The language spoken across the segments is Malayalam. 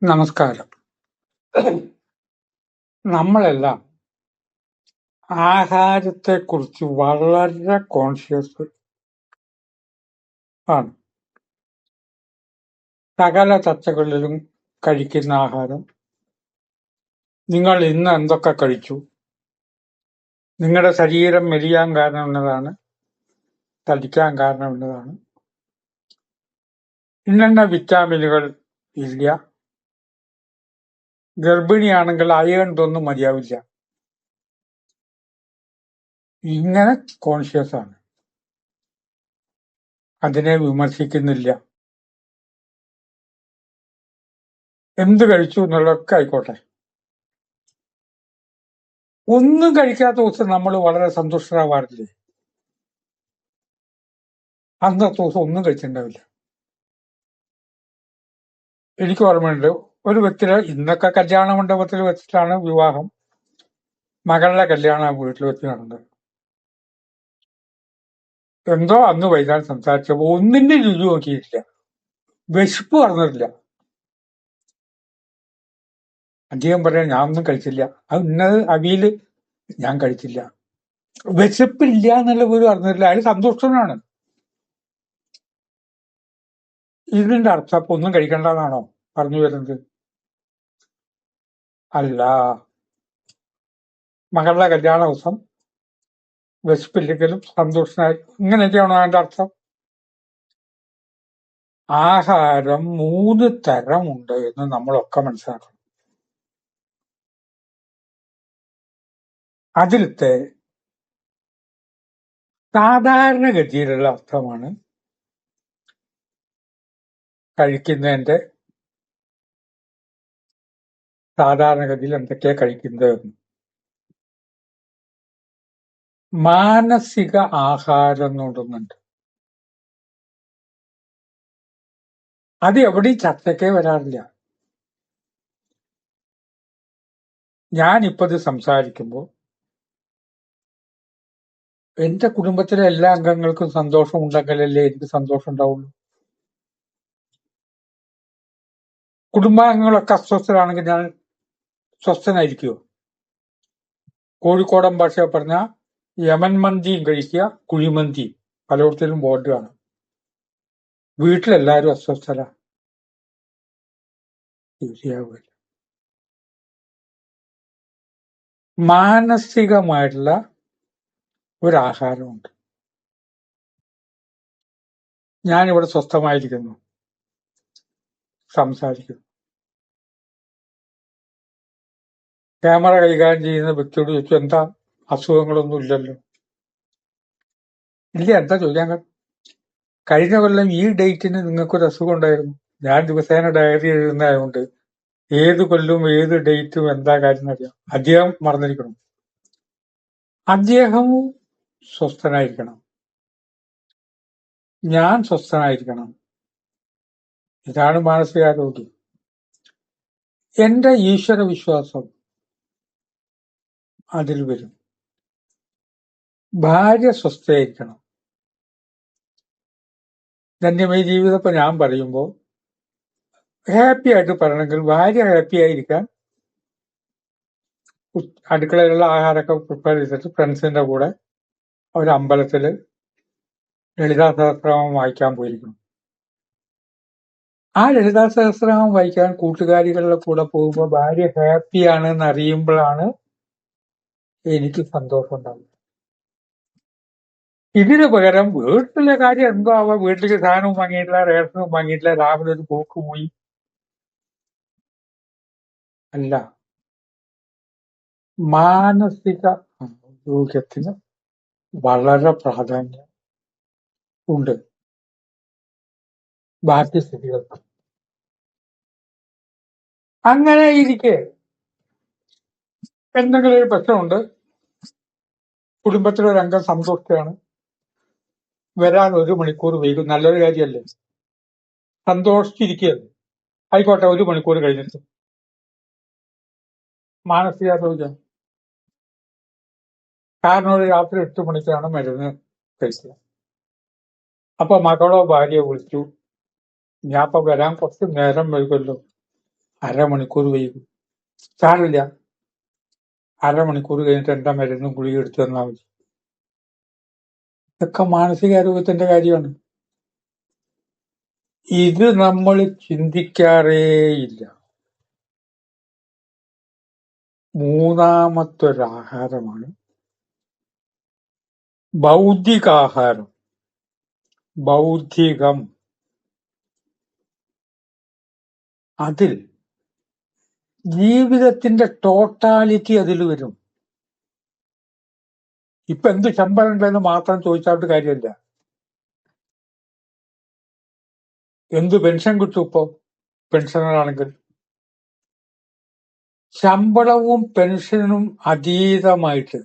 നമസ്കാരം. നമ്മളെല്ലാം ആഹാരത്തെക്കുറിച്ച് വളരെ കോൺഷ്യസ് ആണ്. സകല ചർച്ചകളിലും കഴിക്കുന്ന ആഹാരം, നിങ്ങൾ ഇന്ന് എന്തൊക്കെ കഴിച്ചു, നിങ്ങളുടെ ശരീരം മെലിയാൻ കാരണം എന്നതാണ്, തടിക്കാൻ കാരണം എന്നതാണ്, ഇന്ന വിറ്റാമിനുകൾ ഇല്ല, ഗർഭിണിയാണെങ്കിൽ അയൺ ഇതൊന്നും മതിയാവില്ല. ഇങ്ങനെ കോൺഷ്യസ് ആണ്. അതിനെ വിമർശിക്കുന്നില്ല. എന്ത് കഴിച്ചു എന്നുള്ളതൊക്കെ ആയിക്കോട്ടെ. ഒന്നും കഴിക്കാത്ത ദിവസം നമ്മൾ വളരെ സന്തുഷ്ടരാവാറില്ലേ? അന്നത്തെ ദിവസം ഒന്നും കഴിച്ചിട്ടുണ്ടാവില്ല. എനിക്ക് ഓർമ്മയുണ്ട്, ഒരു വ്യക്തിയുടെ ഇന്നൊക്കെ കല്യാണ മണ്ഡപത്തിൽ വെച്ചിട്ടാണ് വിവാഹം. മകളുടെ കല്യാണം വീട്ടിൽ വെച്ച് നടന്നത്. എന്തോ അന്ന് വൈകുന്നേരം സംസാരിച്ചപ്പോൾ ഒന്നിന്റെ രുചി നോക്കിയിട്ടില്ല, വിശപ്പ് പറഞ്ഞിട്ടില്ല. അദ്ദേഹം പറയാൻ ഞാൻ ഒന്നും കഴിച്ചില്ല, അത് ഇന്നത് അവിയില് ഞാൻ കഴിച്ചില്ല. വിശപ്പില്ല എന്നുള്ള പോലും അറിഞ്ഞിട്ടില്ല. അയാൾ സന്തുഷ്ടനാണ്. ഇതിന്റെ അർത്ഥം അപ്പൊ ഒന്നും കഴിക്കണ്ടെന്നാണോ പറഞ്ഞു വരുന്നത്? അല്ല. മകളുടെ കല്യാണ ദിവസം വിശപ്പില്ലെങ്കിലും സന്തോഷനായി, ഇങ്ങനെയൊക്കെയാണോ അതിന്റെ അർത്ഥം? ആഹാരം 3 തരമുണ്ട് എന്ന് നമ്മളൊക്കെ മനസ്സിലാക്കണം. അതിലത്തെ സാധാരണഗതിയിലുള്ള അർത്ഥമാണ് കഴിക്കുന്നതിന്റെ സാധാരണഗതിയിൽ എന്തൊക്കെയാ കഴിക്കുന്നത്. മാനസിക ആഹാരം എന്നുണ്ടെന്നുണ്ട്. അത് എവിടെയും ചർച്ചയ്ക്കേ വരാറില്ല. ഞാനിപ്പത് സംസാരിക്കുമ്പോൾ എന്റെ കുടുംബത്തിലെ എല്ലാ അംഗങ്ങൾക്കും സന്തോഷം ഉണ്ടെങ്കിലല്ലേ എനിക്ക് സന്തോഷം ഉണ്ടാവുള്ളൂ. കുടുംബാംഗങ്ങളൊക്കെ അസ്വസ്ഥരാണെങ്കിൽ ഞാൻ സ്വസ്ഥനായിരിക്കുമോ? കോഴിക്കോടൻ ഭാഷ പറഞ്ഞ യമൻ മന്തിയും കഴിക്കുക, കുഴിമന്തിയും പലയിടത്തിലും ബോർഡ് കാണും. വീട്ടിലെല്ലാവരും അസ്വസ്ഥരാ, ശരിയാവില്ല. മാനസികമായിട്ടുള്ള ഒരാഹാരമുണ്ട്. ഞാനിവിടെ സ്വസ്ഥമായിരിക്കുന്നു, സംസാരിക്കുന്നു. ക്യാമറ കൈകാര്യം ചെയ്യുന്ന വ്യക്തിയോട് ചോദിച്ചു, എന്താ അസുഖങ്ങളൊന്നും ഇല്ലല്ലോ? ഇല്ല. എന്താ ചോദിക്കാൻ? കഴിഞ്ഞ കൊല്ലം ഈ ഡേറ്റിന് നിങ്ങൾക്കൊരു അസുഖം ഉണ്ടായിരുന്നു. ഞാൻ ദിവസേന ഡയറി എഴുതുന്നതായതുകൊണ്ട് ഏത് കൊല്ലവും ഏത് ഡേറ്റും എന്താ കാര്യം അറിയാം. അദ്ദേഹം മറന്നിരിക്കണം. അദ്ദേഹവും സ്വസ്ഥനായിരിക്കണം, ഞാൻ സ്വസ്ഥനായിരിക്കണം. ഇതാണ് മാനസികാരോഗ്യം. എന്റെ ഈശ്വര വിശ്വാസം അതിൽ വരും. ഭാര്യ സ്വസ്ഥയായിരിക്കണം. ധന്യമായ ജീവിതം ഇപ്പൊ ഞാൻ പറയുമ്പോൾ ഹാപ്പി ആയിട്ട് പറയണമെങ്കിൽ ഭാര്യ ഹാപ്പി ആയിരിക്കാൻ അടുക്കളയിലുള്ള ആഹാരമൊക്കെ പ്രിപ്പയർ ചെയ്തിട്ട് ഫ്രണ്ട്സിന്റെ കൂടെ ഒരു അമ്പലത്തില് ലളിതാ സഹസ്രനാമം വായിക്കാൻ പോയിരിക്കണം. ആ ലളിതാ സഹസ്രനാമം വായിക്കാൻ കൂട്ടുകാരികളുടെ കൂടെ പോകുമ്പോൾ ഭാര്യ ഹാപ്പിയാണ് എന്ന് അറിയുമ്പോഴാണ് എനിക്ക് സന്തോഷം ഉണ്ടാവുന്നത്. ഇതിന് പകരം വീട്ടിലെ കാര്യം എന്തോ ആവാം, വീട്ടിലേക്ക് സാധനവും വാങ്ങിയിട്ടില്ല, റേഷനും വാങ്ങിയിട്ടില്ല, രാവിലെ ഒരു പോക്ക് പോയി. അല്ല, മാനസിക ആരോഗ്യത്തിന് വളരെ പ്രാധാന്യം ഉണ്ട് ബാക്കി സ്ഥിതികൾക്ക്. അങ്ങനെ ഇരിക്കെ എന്തെങ്കിലും ഒരു പ്രശ്നമുണ്ട്, കുടുംബത്തിലൊരംഗം സന്തോഷമാണ്, വരാൻ 1 മണിക്കൂർ വൈകും, നല്ലൊരു കാര്യമല്ലേ? സന്തോഷിച്ചിരിക്കുകയല്ലേ? ആയിക്കോട്ടെ, 1 മണിക്കൂർ കഴിഞ്ഞിട്ട് മാനസികാരോഗ്യം. കാരണം ഒരു രാത്രി 8 മണിക്കാണ് മരുന്ന് കഴിക്കുക. അപ്പൊ മകളോ ഭാര്യയോ വിളിച്ചു, ഞാൻ ഇപ്പൊ വരാൻ കുറച്ച് നേരം വൈകുമല്ലോ. അരമണിക്കൂർ വൈകും. സാറില്ല, അരമണിക്കൂർ കഴിഞ്ഞിട്ട് എന്താ മരുന്നും ഗുളിക എടുത്തു തന്നാൽ മതി. ഇതൊക്കെ മാനസികാരോഗ്യത്തിന്റെ കാര്യമാണ്. ഇത് നമ്മൾ ചിന്തിക്കാറേയില്ല. മൂന്നാമത്തൊരാഹാരമാണ് ബൗദ്ധികാഹാരം. ബൗദ്ധികം. അതിൽ ജീവിതത്തിന്റെ ടോട്ടാലിറ്റി അതിൽ വരും. ഇപ്പൊ എന്ത് ശമ്പളം ഉണ്ടെന്ന് മാത്രം ചോദിച്ചായിട്ട് കാര്യമില്ല. എന്ത് പെൻഷൻ കിട്ടും ഇപ്പൊ പെൻഷനറാണെങ്കിൽ? ശമ്പളവും പെൻഷനും അതീതമായിട്ട്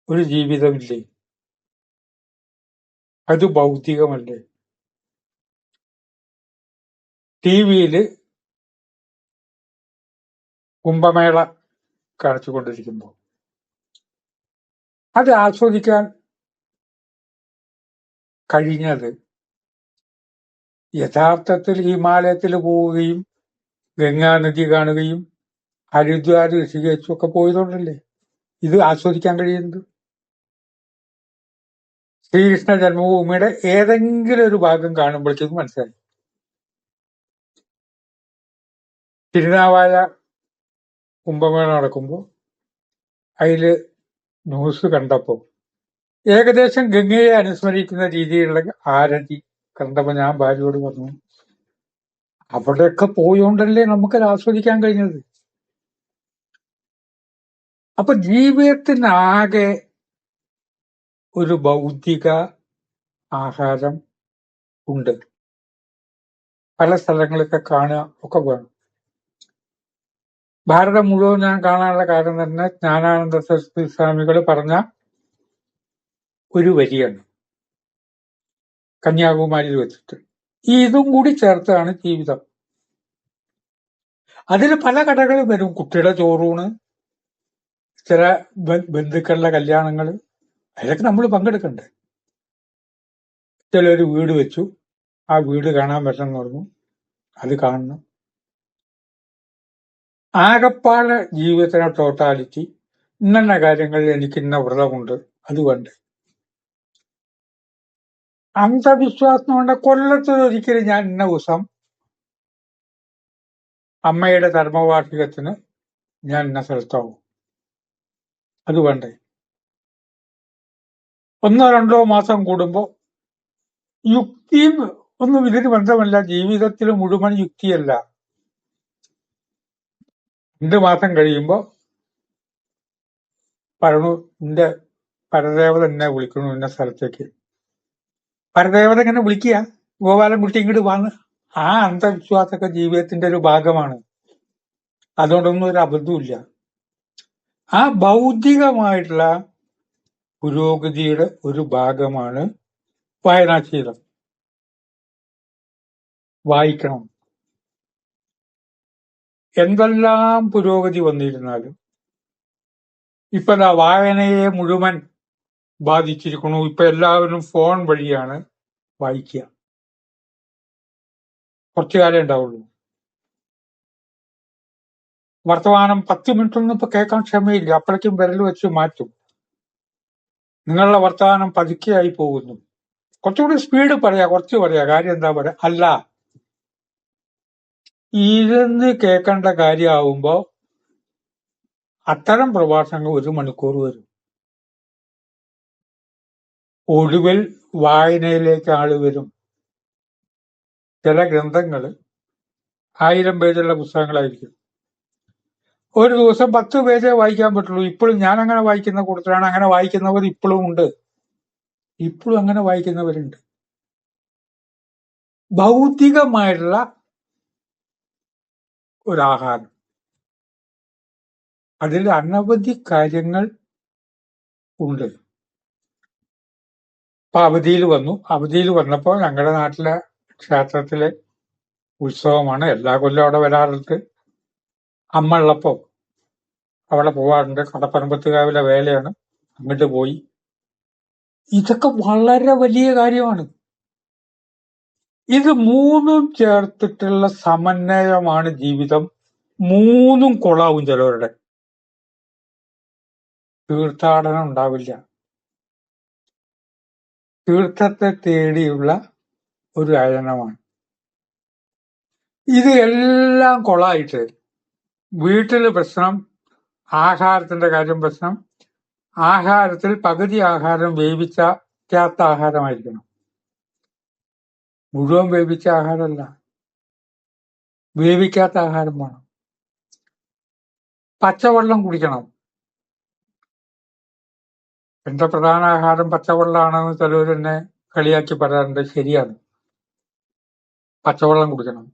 ഒരു ജീവിതമില്ലേ? അത് ഭൗതികമല്ലേ? ടിവിയില് കുംഭമേള കാണിച്ചുകൊണ്ടിരിക്കുമ്പോൾ അത് ആസ്വദിക്കാൻ കഴിഞ്ഞത് യഥാർത്ഥത്തിൽ ഹിമാലയത്തിൽ പോവുകയും ഗംഗാനദി കാണുകയും ഹരിദ്വാർ ഋഷികേശും ഒക്കെ പോയതുകൊണ്ടല്ലേ ഇത് ആസ്വദിക്കാൻ കഴിയുന്നത്. ശ്രീകൃഷ്ണ ജന്മഭൂമിയുടെ ഏതെങ്കിലും ഒരു ഭാഗം കാണുമ്പോഴേക്കും മനസ്സിലായി. തിരുനാവായ കുംഭമേള നടക്കുമ്പോൾ അതില് ന്യൂസ് കണ്ടപ്പോ ഏകദേശം ഗംഗയെ അനുസ്മരിക്കുന്ന രീതിയിലുള്ള ആരതി കണ്ടപ്പോ ഞാൻ ഭാര്യയോട് പറഞ്ഞു, അവിടെയൊക്കെ പോയോണ്ടല്ലേ നമുക്കത് ആസ്വദിക്കാൻ കഴിഞ്ഞത്. അപ്പൊ ജീവിതത്തിനാകെ ഒരു ഭൗതിക ആഹാരം ഉണ്ട്. പല സ്ഥലങ്ങളൊക്കെ കാണുക ഒക്കെ വേണം. ഭാരതം മുഴുവൻ ഞാൻ കാണാനുള്ള കാരണം തന്നെ ജ്ഞാനാനന്ദ സരസ്വതി സ്വാമികൾ പറഞ്ഞ ഒരു വരിയാണ് കന്യാകുമാരിയിൽ വെച്ചിട്ട്. ഇതും കൂടി ചേർത്താണ് ജീവിതം. അതിൽ പല കടകളും വരും. കുട്ടിയുടെ ചോറൂണ്, ചില ബന്ധുക്കളുടെ കല്യാണങ്ങൾ, അതിലൊക്കെ നമ്മൾ പങ്കെടുക്കണ്ടേ? ചിലൊരു വീട് വെച്ചു, ആ വീട് കാണാൻ പറ്റണം എന്ന് പറഞ്ഞു, അത് കാണണം. ആകപ്പാടെ ജീവിതത്തിലെ ടോട്ടാലിറ്റി ഇന്ന കാര്യങ്ങളിൽ എനിക്ക് ഇന്ന വ്രതമുണ്ട്, അത് വേണ്ടേ? അന്ധവിശ്വാസം കൊണ്ട് കൊല്ലത്തിലൊരിക്കലും ഞാൻ ഇന്ന ദിവസം അമ്മയുടെ ചർമ്മവാർഷികത്തിന് ഞാൻ ഇന്ന സ്ഥലത്താവും, അത് വേണ്ടേ? 1-2 മാസം കൂടുമ്പോ യുക്തിയും ഒന്നും ഇതിന് ബന്ധമല്ല. ജീവിതത്തിൽ മുഴുവൻ യുക്തിയല്ല. 2 മാസം കഴിയുമ്പോ പറഞ്ഞു, എന്റെ പരദേവത എന്നെ വിളിക്കണു ഇന്ന സ്ഥലത്തേക്ക്. പരദേവത എങ്ങനെ വിളിക്കുക? ഗോപാലൻ കുട്ടി ഇങ്ങോട്ട് വന്ന്. ആ അന്ധവിശ്വാസമൊക്കെ ജീവിതത്തിന്റെ ഒരു ഭാഗമാണ്. അതുകൊണ്ടൊന്നും ഒരു അബദ്ധമില്ല. ആ ഭൗതികമായിട്ടുള്ള പുരോഗതിയുടെ ഒരു ഭാഗമാണ് വായനാശീലം. വായിക്കണം. എന്തെല്ലാം പുരോഗതി വന്നിരുന്നാലും ഇപ്പൊ വായനയെ മുഴുവൻ ബാധിച്ചിരിക്കണു. ഇപ്പൊ എല്ലാവരും ഫോൺ വഴിയാണ് വായിക്കുക. കുറച്ചു കാലം ഉണ്ടാവുള്ളൂ. വർത്തമാനം 10 മിനിറ്റൊന്നും ഇപ്പൊ കേൾക്കാൻ ക്ഷമയില്ല. അപ്പോഴേക്കും വിരൽ വെച്ച് മാറ്റും. നിങ്ങളുടെ വർത്തമാനം പതുക്കെയായി പോകുന്നു. കുറച്ചുകൂടി സ്പീഡ് പറയാ, കുറച്ച് പറയാ, കാര്യം എന്താ പറയാ? അല്ല, ഇരുന്ന് കേൾക്കേണ്ട കാര്യമാവുമ്പോ അത്തരം പ്രഭാഷണങ്ങൾ 1 മണിക്കൂർ വരും. ഒടുവിൽ വായനയിലേക്ക് ആള് വരും. ചില ഗ്രന്ഥങ്ങള് 1000 പേജുള്ള പുസ്തകങ്ങളായിരിക്കും. ഒരു ദിവസം 10 പേജേ വായിക്കാൻ പറ്റുള്ളൂ. ഇപ്പോഴും ഞാൻ അങ്ങനെ വായിക്കുന്ന കൂട്ടത്തിലാണ്. അങ്ങനെ വായിക്കുന്നവർ ഇപ്പോഴും ഉണ്ട്. ഇപ്പോഴും അങ്ങനെ വായിക്കുന്നവരുണ്ട്. ഭൗതികമായിട്ടുള്ള ഒരാഹാരം, അതിൽ അനവധി കാര്യങ്ങൾ ഉണ്ട്. ഇപ്പൊ അവധിയിൽ വന്നു. അവധിയിൽ വന്നപ്പോ ഞങ്ങളുടെ നാട്ടിലെ ക്ഷേത്രത്തിലെ ഉത്സവമാണ്. എല്ലാ കൊല്ലം അവിടെ വരാറുണ്ട്. അമ്മ ഉള്ളപ്പോ അവിടെ പോവാറുണ്ട്. കടപ്പനമ്പത്തുകാവിലെ വേലയാണ്, അങ്ങോട്ട് പോയി. ഇതൊക്കെ വളരെ വലിയ കാര്യമാണ്. ഇത് മൂന്നും ചേർത്തിട്ടുള്ള സമന്വയമാണ് ജീവിതം. മൂന്നും കൊളാവും ചിലവരുടെ. തീർത്ഥാടനം ഉണ്ടാവില്ല. തീർത്ഥത്തെ തേടിയുള്ള ഒരു അയനമാണ്. ഇത് എല്ലാം കൊളായിട്ട് വീട്ടില് പ്രശ്നം, ആഹാരത്തിന്റെ കാര്യം പ്രശ്നം. ആഹാരത്തിൽ പകുതി ആഹാരം വേവിക്കാത്ത ആഹാരമായിരിക്കണം. മുഴുവൻ വേവിച്ച ആഹാരമല്ല, വേവിക്കാത്ത ആഹാരം വേണം. പച്ചവെള്ളം കുടിക്കണം. എന്റെ പ്രധാന ആഹാരം പച്ചവെള്ളമാണെന്ന് ചിലവർ എന്നെ കളിയാക്കി പറയാറുണ്ട്. ശരിയാണ്, പച്ചവെള്ളം കുടിക്കണം.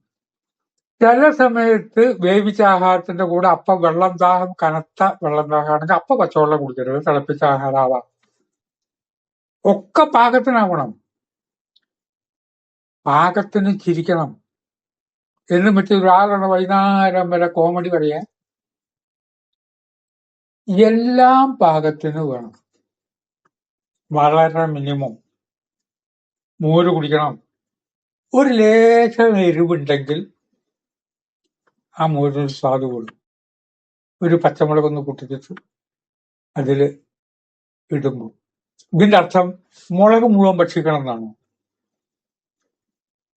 ചില സമയത്ത് വേവിച്ച ആഹാരത്തിന്റെ കൂടെ വെള്ളം ദാഹം, കനത്ത വെള്ളം ദാഹമാണെങ്കിൽ പച്ചവെള്ളം കുടിക്കരുത്, തിളപ്പിച്ച ആഹാരമാവാം. ഒക്കെ പാകത്തിനാവണം. പാകത്തിന് ചിരിക്കണം. എന്ന് ഒരാളാണ് വൈകുന്നേരം വരെ കോമഡി പറയാൻ. എല്ലാം പാകത്തിന് വേണം. വളരെ മിനിമം. മോര് കുടിക്കണം. ഒരു ലേശം എരിവുണ്ടെങ്കിൽ ആ മോരിനൊരു സ്വാദ് കൊള്ളും. ഒരു പച്ചമുളകൊന്ന് പൊട്ടിച്ചിട്ട് അതില് ഇടുമ്പോൾ ഇതിന്റെ അർത്ഥം മുളക് മുഴുവൻ ഭക്ഷിക്കണം എന്നാണോ?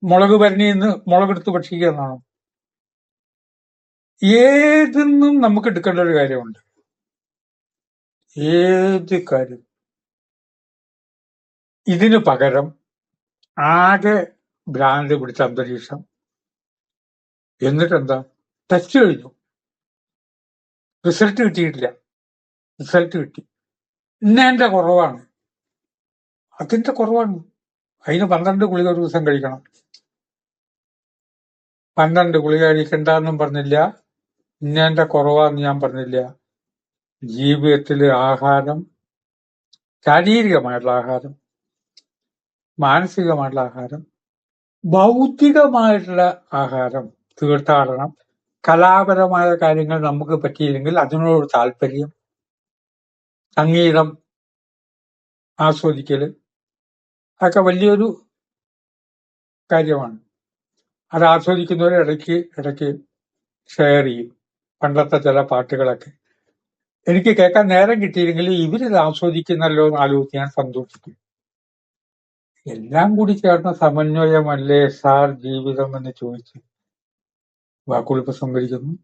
മുളക് ഭരണിന്ന് മുളകെടുത്ത് ഭക്ഷിക്കുക എന്നാണോ? ഏതെന്നും നമുക്ക് എടുക്കേണ്ട ഒരു കാര്യമുണ്ട്. ഏത് കാര്യം. ഇതിനു പകരം ആകെ ഭ്രാന്ത് പിടിച്ച അന്തരീക്ഷം. എന്നിട്ടെന്താ? ടെസ്റ്റ് കഴിഞ്ഞു, റിസൾട്ട് കിട്ടിയിട്ടില്ല. റിസൾട്ട് കിട്ടി, ഇന്നതിന്റെ കുറവാണ്, അതിന്റെ കുറവാണ്. അതിന് 12 ഗുളിക ഒരു ദിവസം കഴിക്കണം. 12 ഗുളിക കഴിക്കണ്ടെന്നും പറഞ്ഞില്ല, ഇന്നതിന്റെ കുറവാന്ന് ഞാൻ പറഞ്ഞില്ല. ജീവിതത്തില് ആഹാരം, ശാരീരികമായിട്ടുള്ള ആഹാരം, മാനസികമായിട്ടുള്ള ആഹാരം, ഭൗതികമായിട്ടുള്ള ആഹാരം, തീർത്ഥാടനം, കലാപരമായ കാര്യങ്ങൾ നമുക്ക് പറ്റിയില്ലെങ്കിൽ അതിനോട് താല്പര്യം, സംഗീതം ആസ്വദിക്കല്, അതൊക്കെ വലിയൊരു കാര്യമാണ്. അത് ആസ്വദിക്കുന്നവർ ഇടയ്ക്ക് ഷെയർ ചെയ്യും. പണ്ടത്തെ ചില പാട്ടുകളൊക്കെ എനിക്ക് കേൾക്കാൻ നേരം കിട്ടിയില്ലെങ്കിൽ ഇവരിത് ആസ്വദിക്കുന്നല്ലോ എന്ന് ആലോചിച്ച് ഞാൻ സന്തോഷിക്കും. എല്ലാം കൂടി ചേർന്ന സമന്വയമല്ലേ സാർ ജീവിതം എന്ന് ചോദിച്ച് വാക്കുകൾ ഉപസംഹരിക്കുന്നു.